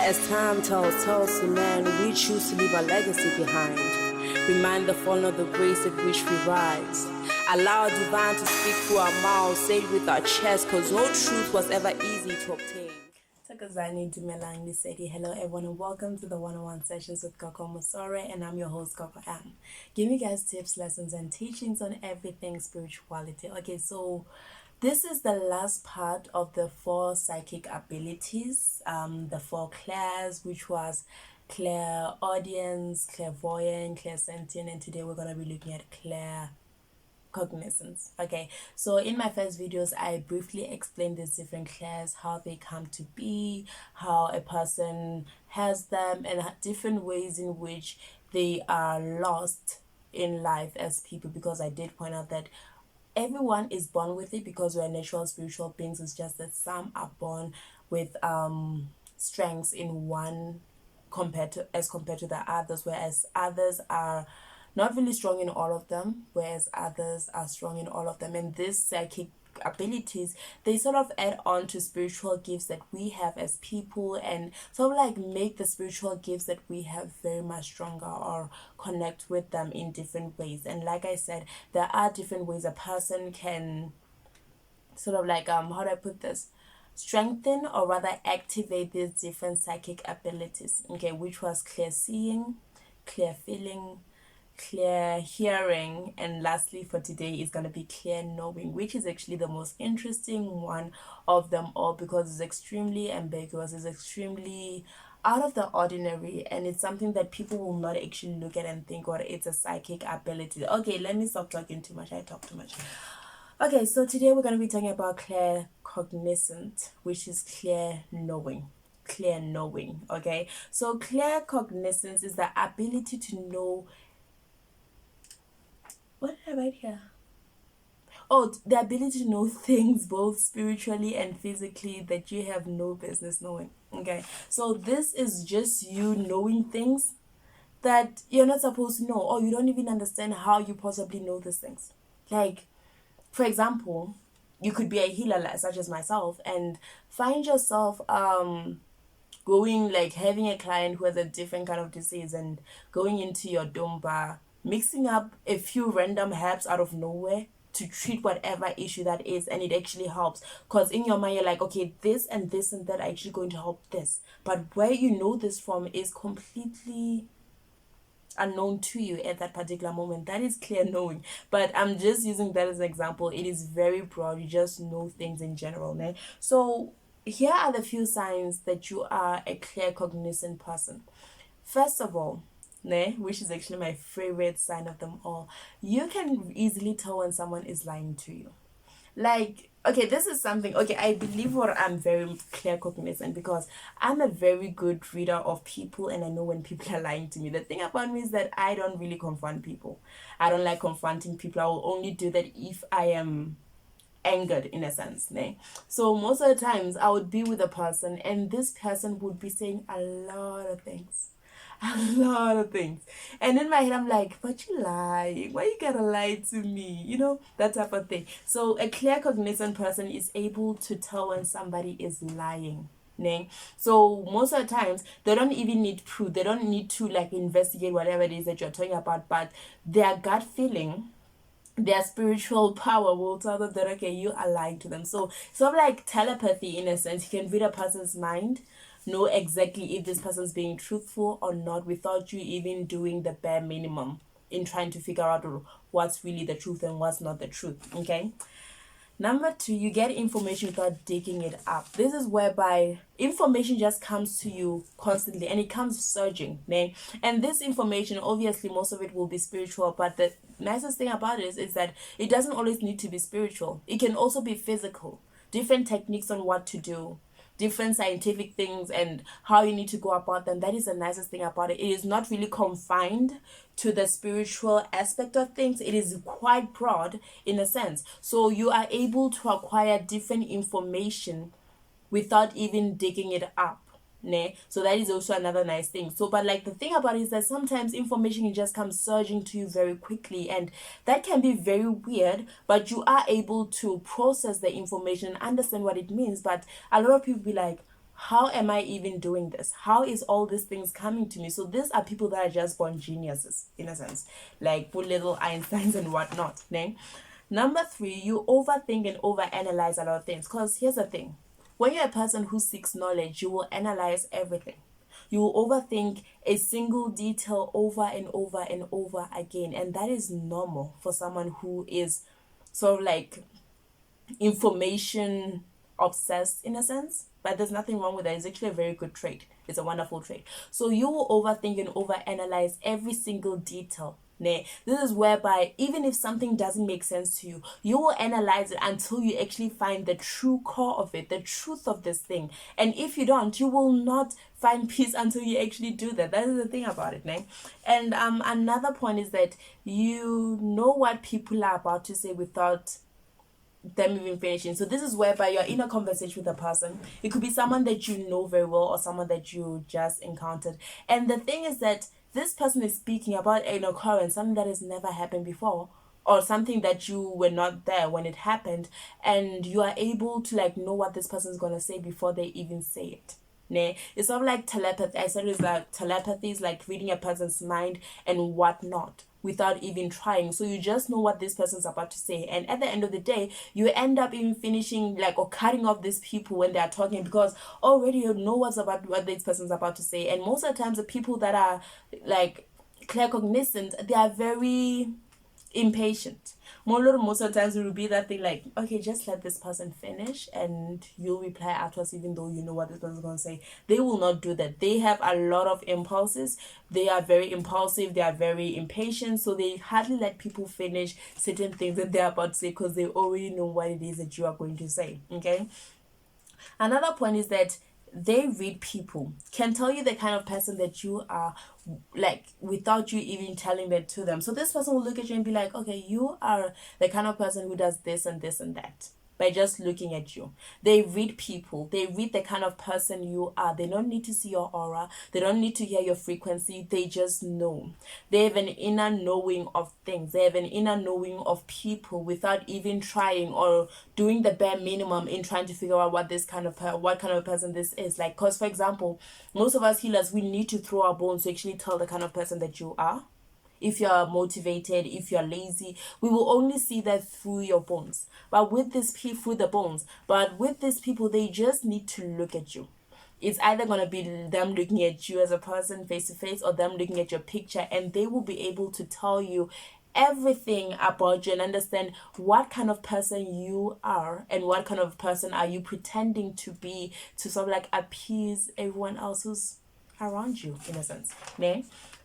As time tells the man, we choose to leave a legacy behind. Remind the fall of the grace at which we rise. Allow divine to speak through our mouths, say it with our chest, cause no truth was ever easy to obtain. Hello everyone and welcome to the one-on-one sessions with Coco Musore, and I'm your host Coco M. Giving you guys tips, lessons and teachings on everything spirituality. Okay, so this is the last part of the 4 psychic abilities, the 4 clairs, which was clairaudience, clairvoyant, clairsentient, and today we're going to be looking at claircognizance. Okay, so in my first videos I briefly explained these different clairs, how they come to be, how a person has them, and different ways in which they are lost in life as people, because I did point out that everyone is born with it because we're natural spiritual beings. It's just that some are born with strengths in one compared to the others, whereas others are not really strong in all of them, whereas others are strong in all of them. And this psychic abilities, they sort of add on to spiritual gifts that we have as people, and sort of like make the spiritual gifts that we have very much stronger or connect with them in different ways. And like I said, there are different ways a person can sort of like how do I put this, strengthen or rather activate these different psychic abilities. Okay, which was clear seeing, clear feeling, clear hearing, and lastly for today is going to be clear knowing, which is actually the most interesting one of them all because it's extremely ambiguous, it's extremely out of the ordinary, and it's something that people will not actually look at and think, well, it's a psychic ability. Okay, let me stop talking too much. I talk too much. Okay, so today we're going to be talking about claircognizant, which is clear knowing. Okay, so claircognizance is the ability to know. What did I write here? Oh, the ability to know things both spiritually and physically that you have no business knowing. Okay, so this is just you knowing things that you're not supposed to know, or you don't even understand how you possibly know these things. Like, for example, you could be a healer such as myself and find yourself going, like, having a client who has a different kind of disease and going into your domba, mixing up a few random herbs out of nowhere to treat whatever issue that is, and it actually helps because in your mind you're like, okay, this and this and that are actually going to help this, but where you know this from is completely unknown to you at that particular moment. That is clear knowing, but I'm just using that as an example. It is very broad, you just know things in general, né? So here are the few signs that you are a claircognizant person. First of all, which is actually my favorite sign of them all, you can easily tell when someone is lying to you. Like, okay, this is something, okay, I believe I'm very claircognizant because I'm a very good reader of people, and I know when people are lying to me. The thing about me is that I don't really confront people. I don't like confronting people. I will only do that if I am angered, in a sense, so most of the times I would be with a person and this person would be saying a lot of things, and in my head I'm like, but you lying, why you gotta lie to me, that type of thing. So a claircognizant person is able to tell when somebody is lying. So most of the times they don't even need proof, they don't need to like investigate whatever it is that you're talking about, but their gut feeling, their spiritual power will tell them that, okay, you are lying to them. So sort of like telepathy, in a sense. You can read a person's mind, know exactly if this person's being truthful or not without you even doing the bare minimum in trying to figure out what's really the truth and what's not the truth. Okay, number 2, you get information without digging it up. This is whereby information just comes to you constantly and it comes surging, and this information, obviously most of it will be spiritual, but the nicest thing about it is that it doesn't always need to be spiritual. It can also be physical, different techniques on what to do, different scientific things and how you need to go about them. That is the nicest thing about it. It is not really confined to the spiritual aspect of things. It is quite broad in a sense. So you are able to acquire different information without even digging it up. So that is also another nice thing. So, but like the thing about it is that sometimes information can just come surging to you very quickly, and that can be very weird, but you are able to process the information and understand what it means. But a lot of people be like, how am I even doing this? How is all these things coming to me? So these are people that are just born geniuses, in a sense, like with little Einsteins and whatnot. Né? Number 3, you overthink and overanalyze a lot of things. Because here's the thing, when you're a person who seeks knowledge, you will analyze everything. You will overthink a single detail over and over and over again. And that is normal for someone who is sort of like information obsessed, in a sense. But there's nothing wrong with that. It's actually a very good trait. It's a wonderful trait. So you will overthink and overanalyze every single detail. This is whereby even if something doesn't make sense to you, you will analyze it until you actually find the true core of it, the truth of this thing. And if you don't, you will not find peace until you actually do that. That is the thing about it. And another point is that you know what people are about to say without them even finishing. So this is whereby you're in a conversation with a person. It could be someone that you know very well or someone that you just encountered. And the thing is that this person is speaking about an occurrence, something that has never happened before, or something that you were not there when it happened, and you are able to like know what this person is going to say before they even say it. It's sort of like telepathy. I said it's like telepathy is like reading a person's mind and whatnot without even trying. So you just know what this person's about to say, and at the end of the day you end up even finishing like or cutting off these people when they are talking, because already you know what this person's about to say. And most of the times the people that are like claircognizant, they are very impatient. Most of the times it will be that thing like, okay, just let this person finish and you'll reply afterwards, even though you know what this person's going to say. They will not do that. They have a lot of impulses. They are very impulsive. They are very impatient. So they hardly let people finish certain things that they're about to say, because they already know what it is that you are going to say. Okay. Another point is that they read people, can tell you the kind of person that you are, like without you even telling that to them. So this person will look at you and be like, okay, you are the kind of person who does this and this and that, by just looking at you. They read people. They read the kind of person you are. They don't need to see your aura. They don't need to hear your frequency. They just know. They have an inner knowing of things. They have an inner knowing of people without even trying or doing the bare minimum in trying to figure out what kind of person this is. Like, because for example, most of us healers, we need to throw our bones to actually tell the kind of person that you are. If you're motivated, if you're lazy, we will only see that through your bones. But with these people, through the bones. But with these people, they just need to look at you. It's either going to be them looking at you as a person face to face, or them looking at your picture, and they will be able to tell you everything about you and understand what kind of person you are and what kind of person are you pretending to be, to sort of like appease everyone else who's around you, in a sense.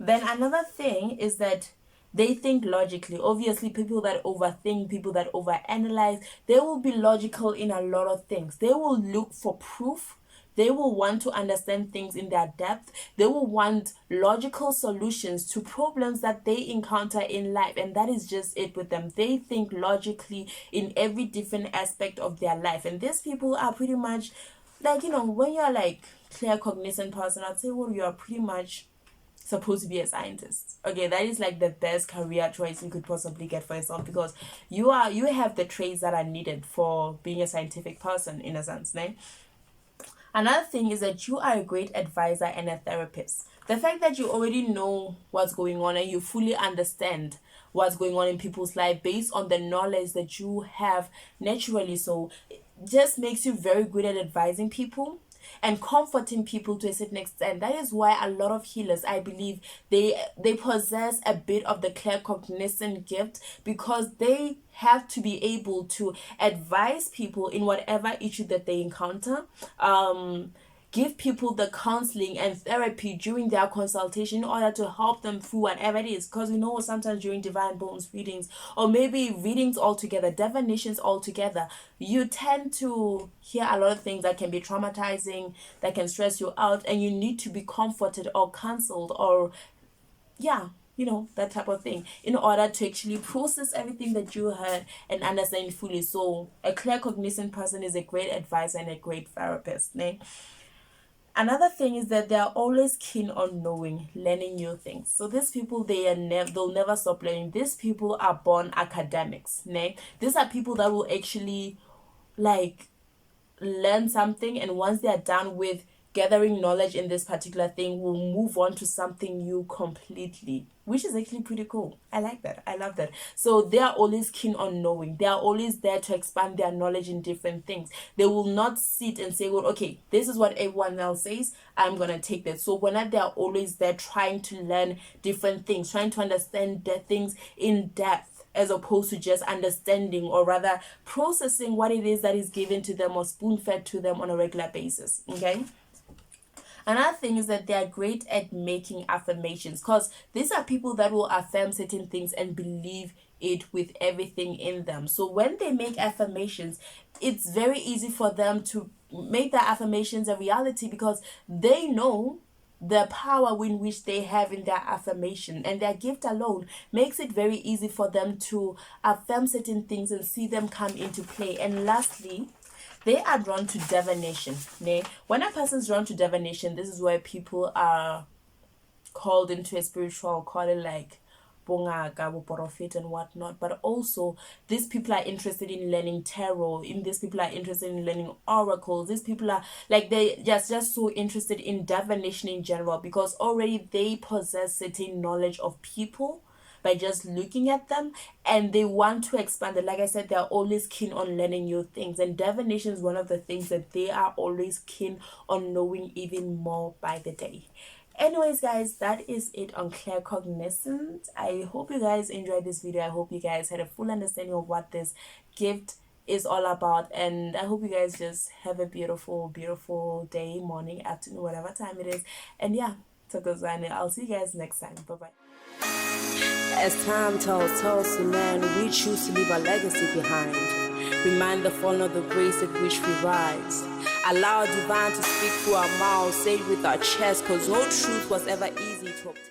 Then another thing is that they think logically. Obviously, people that overthink, people that overanalyze, they will be logical in a lot of things. They will look for proof. They will want to understand things in their depth. They will want logical solutions to problems that they encounter in life. And that is just it with them. They think logically in every different aspect of their life. And these people are pretty much like, when you're like claircognizant person, I'd say, well, you are pretty much supposed to be a scientist. Okay, that is like the best career choice you could possibly get for yourself, because you have the traits that are needed for being a scientific person, in a sense. Another thing is that you are a great advisor and a therapist. The fact that you already know what's going on and you fully understand what's going on in people's life based on the knowledge that you have naturally, so it just makes you very good at advising people and comforting people to a certain extent. That is why a lot of healers, I believe, they possess a bit of the claircognizant gift, because they have to be able to advise people in whatever issue that they encounter, give people the counseling and therapy during their consultation in order to help them through whatever it is. Because we know sometimes during divine bones readings, or maybe readings altogether, divinations altogether, you tend to hear a lot of things that can be traumatizing, that can stress you out, and you need to be comforted or counseled, or that type of thing, in order to actually process everything that you heard and understand fully. So a claircognizant person is a great advisor and a great therapist. Another thing is that they are always keen on learning new things. So these people, they'll never stop learning. These people are born academics. These are people that will actually like learn something, and once they are done with gathering knowledge in this particular thing, will move on to something new completely, which is actually pretty cool. I like that. I love that. So they are always keen on knowing. They are always there to expand their knowledge in different things. They will not sit and say, well, okay, this is what everyone else says, I'm gonna take that. So when they are always there trying to learn different things, trying to understand the things in depth, as opposed to just understanding, or rather processing what it is that is given to them or spoon-fed to them on a regular basis. Okay. Another thing is that they are great at making affirmations, because these are people that will affirm certain things and believe it with everything in them. So when they make affirmations, it's very easy for them to make the affirmations a reality, because they know the power in which they have in their affirmation, and their gift alone makes it very easy for them to affirm certain things and see them come into play. And lastly, they are drawn to divination. When a person is drawn to divination, this is where people are called into a spiritual calling, like bongaka, prophet and whatnot. But also, these people are interested in learning tarot. These people are interested in learning oracles. These people are like, they just so interested in divination in general, because already they possess certain knowledge of people by just looking at them, and they want to expand it. Like I said, they're always keen on learning new things, and divination is one of the things that they are always keen on knowing even more by the day. Anyways, guys, that is it on Claircognizant. I hope you guys enjoyed this video. I hope you guys had a full understanding of what this gift is all about, and I hope you guys just have a beautiful day, morning, afternoon, whatever time it is. And yeah, I'll see you guys next time. Bye bye. As time tells to man, we choose to leave a legacy behind. Remind the fallen of the grace at which we rise. Allow divine to speak through our mouths, say it with our chest, cause no truth was ever easy to obtain.